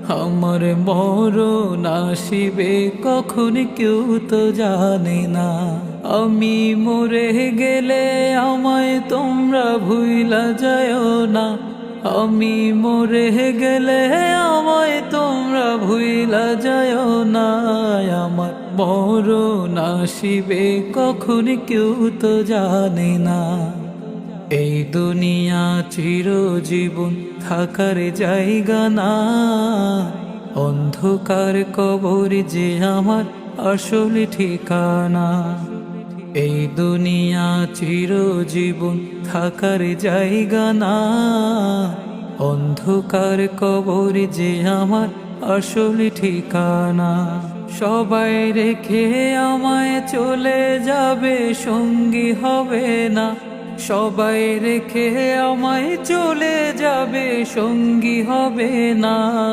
আমার মরণ আসিবে কখন কেউ তো জানে না। আমি মরে গেলে আমায় তোমরা ভুইলা যায়ও না। আমি মরে গেলে আমায় তোমরা ভুইলা যায়ও না। আমার মরণ আসিবে কখন কেউ তো জানে না। এই দুনিয়া চিরজীবন থাকার জায়গা না। অন্ধকার কবর যে আমার আসল ঠিকানা। এই দুনিয়া চিরজীবন থাকার জায়গা না। অন্ধকার কবর যে আমার আসল ঠিকানা। সবাই রেখে আমায় চলে যাবে, সঙ্গী হবে না। সবাই রেখে আমায় চলে যাবে, সঙ্গী হবে না।